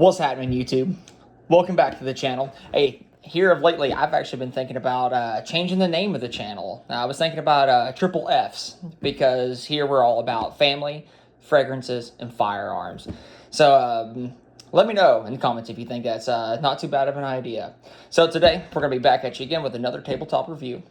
What's happening, YouTube? Welcome back to the channel. Hey, here of lately, I've actually been thinking about changing the name of the channel. I was thinking about triple Fs, because here we're all about family, fragrances, and firearms. So let me know in the comments if you think that's not too bad of an idea. So today, we're going to be back at you again with another tabletop review.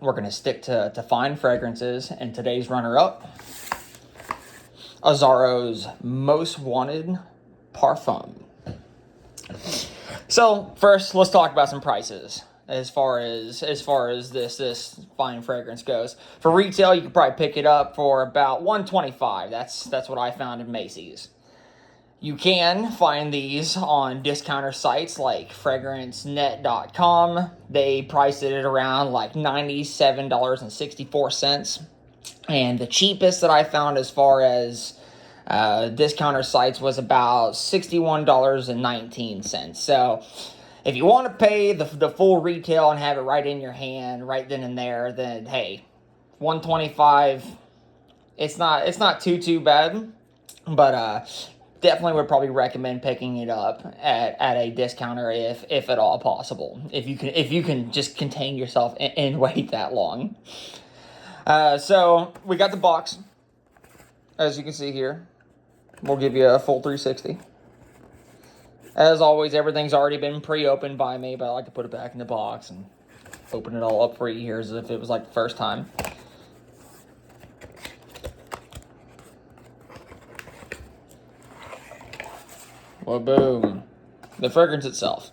We're going to stick to fine fragrances, and today's runner-up, Azzaro's Most Wanted Parfum. So first, let's talk about some prices as far as this fine fragrance goes. For retail, you could probably pick it up for about $125. That's what I found in Macy's. You can find these on discounter sites like fragrancenet.com. They priced it at around like $97.64. And the cheapest that I found as far as discounter sites was about $61.19. So if you want to pay the full retail and have it right in your hand right then and there, then hey, $125, it's not too bad, but definitely would probably recommend picking it up at a discounter if at all possible. If you can just contain yourself and wait that long. So we got the box, as you can see here. We'll give you a full 360. As always, everything's already been pre-opened by me, but I like to put it back in the box and open it all up for you here as if it was like the first time. Well, boom. The fragrance itself.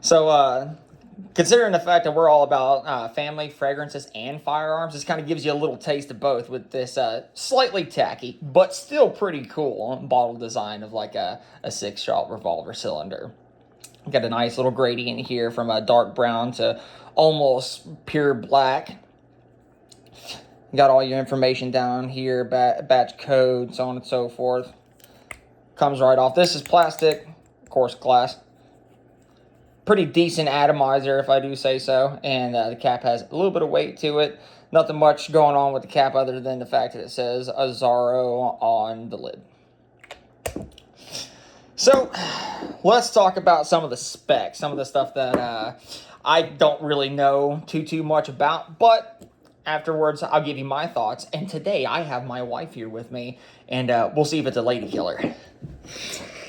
So, considering the fact that we're all about family, fragrances, and firearms, this kind of gives you a little taste of both with this slightly tacky, but still pretty cool bottle design of like a 6-shot revolver cylinder. Got a nice little gradient here from a dark brown to almost pure black. Got all your information down here, batch code, so on and so forth. Comes right off. This is plastic, of course, glass. Pretty decent atomizer, if I do say so, and the cap has a little bit of weight to it. Nothing much going on with the cap other than the fact that it says Azzaro on the lid. So let's talk about some of the specs, some of the stuff that I don't really know too much about, but afterwards I'll give you my thoughts. And today I have my wife here with me, and we'll see if it's a lady killer.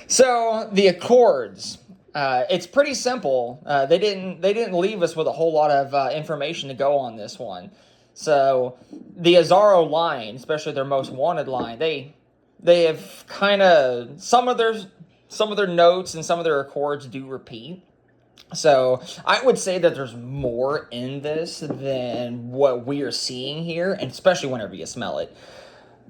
So the Accords. It's pretty simple. They didn't leave us with a whole lot of information to go on this one. So the Azzaro line, especially their Most Wanted line, they have kind of some of their notes and some of their Accords do repeat. So I would say that there's more in this than what we are seeing here, and especially whenever you smell it.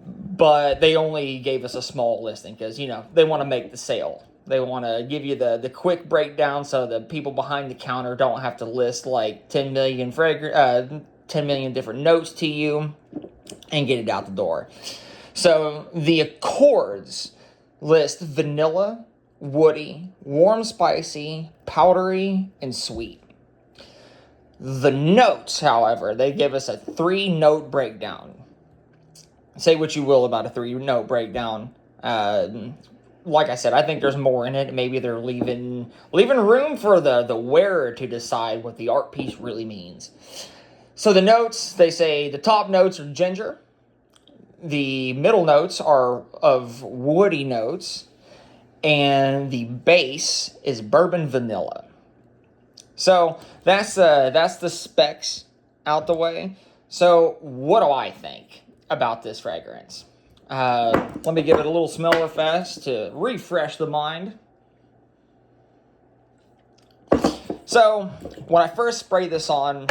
But they only gave us a small listing because, you know, they want to make the sale. They want to give you the quick breakdown so the people behind the counter don't have to list like 10 million different notes to you and get it out the door. So the Accords list vanilla, woody, warm spicy, powdery, and sweet. The notes, however, they give us a 3-note breakdown. Say what you will about a 3-note breakdown. Like I said, I think there's more in it. Maybe they're leaving room for the wearer to decide what the art piece really means. So the notes, they say the top notes are ginger. The middle notes are of woody notes. And the base is bourbon vanilla. So that's the specs out the way. So what do I think about this fragrance? Let me give it a little smeller fast to refresh the mind. So when I first spray this on,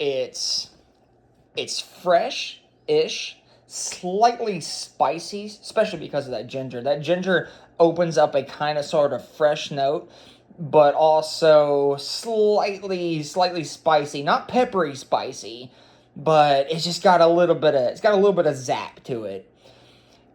it's fresh-ish, slightly spicy, especially because of that ginger. That ginger opens up a kind of sort of fresh note, but also slightly spicy, not peppery spicy, but it's just got a little bit of zap to it.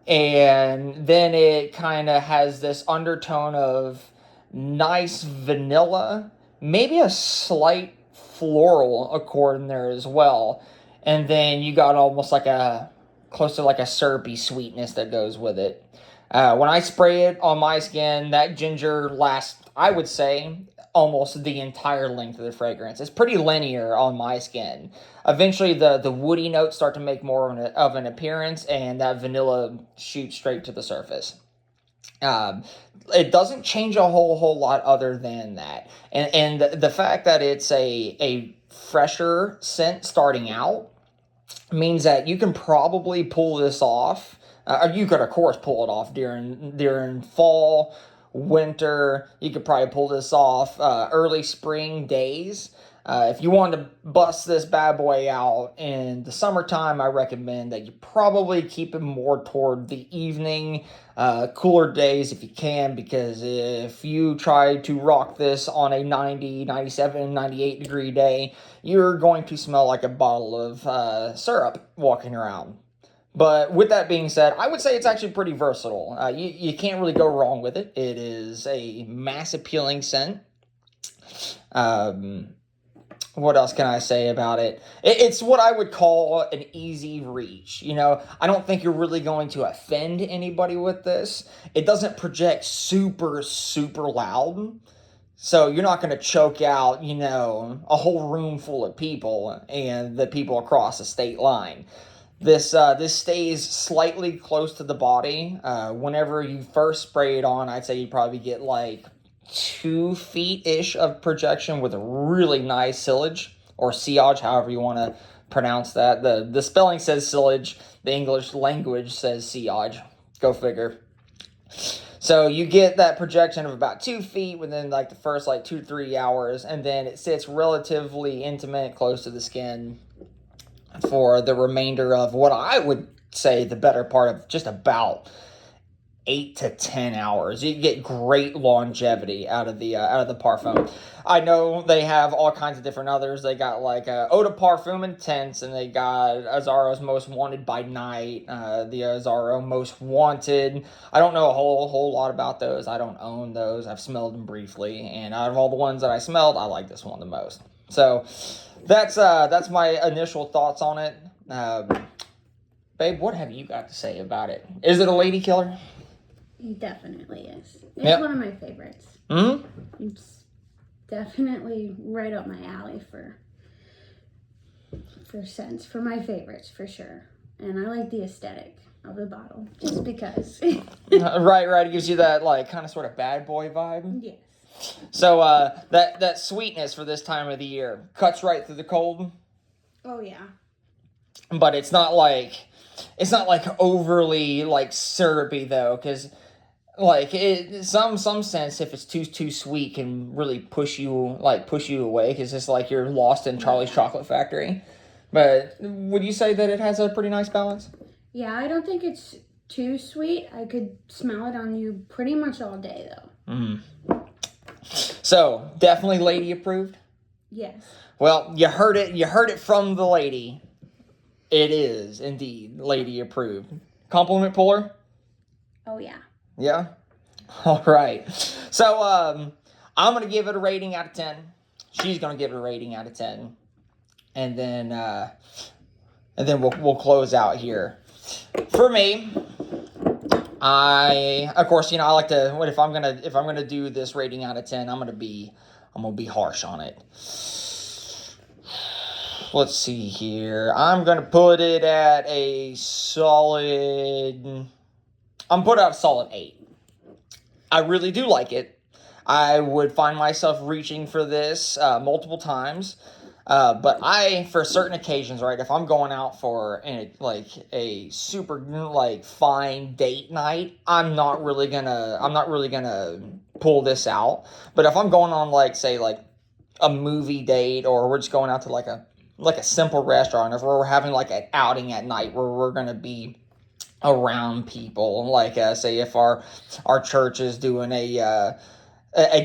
And then it kind of has this undertone of nice vanilla, maybe a slight floral accord in there as well. And then you got almost like close to like a syrupy sweetness that goes with it. When I spray it on my skin, that ginger lasts, I would say, almost the entire length of the fragrance. It's pretty linear on my skin. Eventually, the woody notes start to make more of an appearance, and that vanilla shoots straight to the surface. Um, it doesn't change a whole lot other than that, and the fact that it's a fresher scent starting out means that you can probably pull this off. You could, of course, pull it off during fall, winter. You could probably pull this off early spring days. If you want to bust this bad boy out in the summertime, I recommend that you probably keep it more toward the evening, cooler days if you can, because if you try to rock this on a 90, 97, 98 degree day, you're going to smell like a bottle of syrup walking around. But with that being said, I would say it's actually pretty versatile. You can't really go wrong with it. It is a mass appealing scent. Um, what else can I say about it? It's what I would call an easy reach. I don't think you're really going to offend anybody with this. It doesn't project super, super loud. So you're not going to choke out, a whole room full of people and the people across the state line. This stays slightly close to the body. Whenever you first spray it on, I'd say you probably get like 2 feet-ish of projection with a really nice sillage or sillage, however you want to pronounce that. The spelling says sillage, the English language says sillage. Go figure. So you get that projection of about 2 feet within like the first like 2 to 3 hours, and then it sits relatively intimate, close to the skin for the remainder of what I would say the better part of just about 8 to 10 hours. You get great longevity out of the parfum. I know they have all kinds of different others. They got like Eau de Parfum Intense, and they got Azzaro's Most Wanted by Night, the Azzaro Most Wanted. I don't know a whole lot about those. I don't own those. I've smelled them briefly, and out of all the ones that I smelled, I like this one the most. So that's my initial thoughts on it. Babe, what have you got to say about it? Is it a lady killer? It definitely is. It's one of my favorites. It's definitely right up my alley for scents, for my favorites, for sure. And I like the aesthetic of the bottle, just because. Right. It gives you that, like, kind of sort of bad boy vibe. Yes. So, that sweetness for this time of the year cuts right through the cold. Oh, yeah. But it's not like overly, like, syrupy, though, because like some sense, if it's too sweet, can really push you away, because it's like you're lost in Charlie's Chocolate Factory. But would you say that it has a pretty nice balance? Yeah, I don't think it's too sweet. I could smell it on you pretty much all day, though. So definitely lady approved. Yes. Well, you heard it from the lady. It is indeed lady approved. Compliment puller. Oh yeah. Yeah? All right. So, I'm going to give it a rating out of 10. She's going to give it a rating out of 10. And then we'll close out here. For me, of course, I like to, if I'm going to do this rating out of 10, I'm going to be harsh on it. Let's see here. I'm going to put it at a solid... I'm put out a solid 8. I really do like it. I would find myself reaching for this multiple times. But for certain occasions, right, if I'm going out for a super like fine date night, I'm not really gonna pull this out. But if I'm going on like a movie date, or we're just going out to like a simple restaurant, if we're having like an outing at night where we're gonna be around people, like say if our church is doing a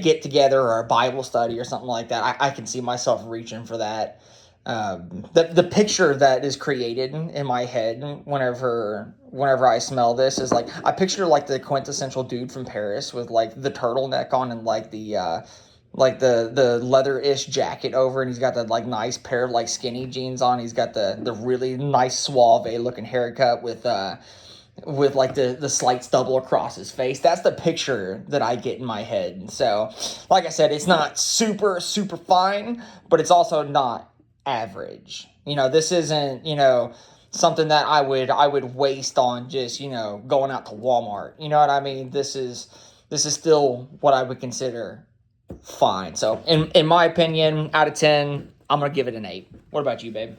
get together or a Bible study or something like that, I can see myself reaching for that. The picture that is created in my head whenever I smell this is like, I picture like the quintessential dude from Paris with like the turtleneck on and like the leather-ish jacket over, and he's got the like nice pair of like skinny jeans on. He's got the really nice suave looking haircut with with like the slight stubble across his face. That's the picture that I get in my head. So, like I said, it's not super, super fine, but it's also not average. You know, this isn't, you know, something that I would waste on just, you know, going out to Walmart. You know what I mean? This is still what I would consider fine. So, in my opinion, out of 10, I'm going to give it an 8. What about you, babe?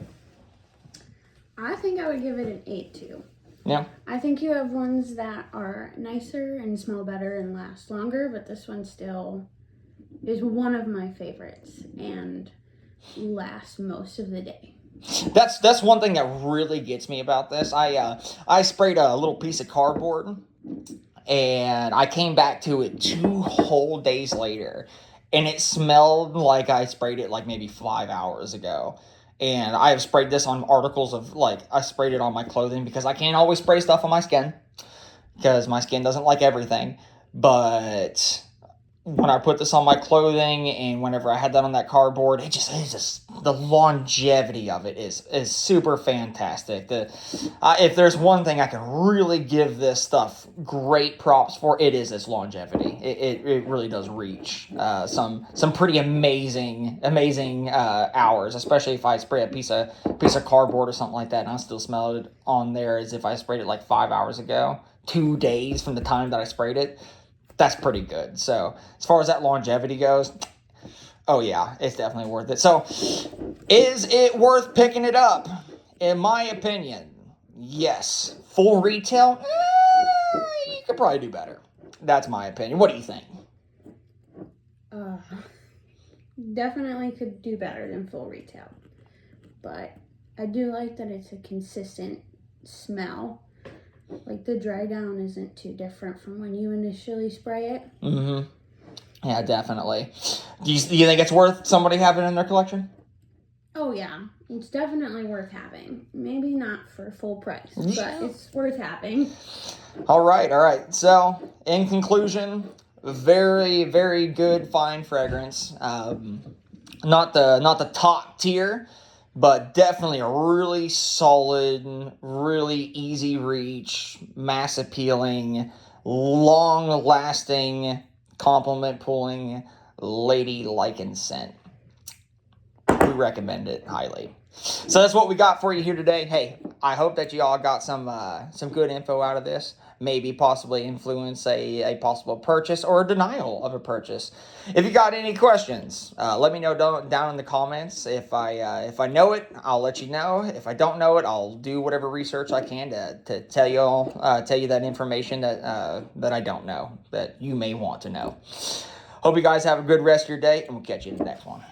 I think I would give it an 8 too. Yeah. I think you have ones that are nicer and smell better and last longer, but this one still is one of my favorites and lasts most of the day. That's one thing that really gets me about this. I sprayed a little piece of cardboard, and I came back to it 2 whole days later, and it smelled like I sprayed it like maybe 5 hours ago. And I have sprayed this on articles of, like, I sprayed it on my clothing because I can't always spray stuff on my skin because my skin doesn't like everything. But when I put this on my clothing and whenever I had that on that cardboard, it's just the longevity of it is super fantastic. If there's one thing I can really give this stuff great props for, it is its longevity. It really does reach some pretty amazing hours, especially if I spray a piece of cardboard or something like that and I still smell it on there as if I sprayed it like 5 hours ago. 2 days from the time that I sprayed it. That's pretty good. So as far as that longevity goes, oh yeah, it's definitely worth it. So is it worth picking it up? In my opinion, yes. Full retail, you could probably do better. That's my opinion. What do you think? Definitely could do better than full retail. But I do like that it's a consistent smell. Like, the dry down isn't too different from when you initially spray it. Mm-hmm. Yeah, definitely. Do you think it's worth somebody having in their collection? Oh, yeah. It's definitely worth having. Maybe not for full price, yeah. but it's worth having. All right. So, in conclusion, very, very good, fine fragrance. Not the top tier, but definitely a really solid, really easy reach, mass appealing, long lasting, compliment pulling, lady liking scent. We recommend it highly. So that's what we got for you here today. Hey, I hope that you all got some good info out of this. Maybe possibly influence a possible purchase or a denial of a purchase. If you got any questions, let me know down in the comments. If I know it, I'll let you know. If I don't know it, I'll do whatever research I can to tell you that information that I don't know that you may want to know. Hope you guys have a good rest of your day, and we'll catch you in the next one.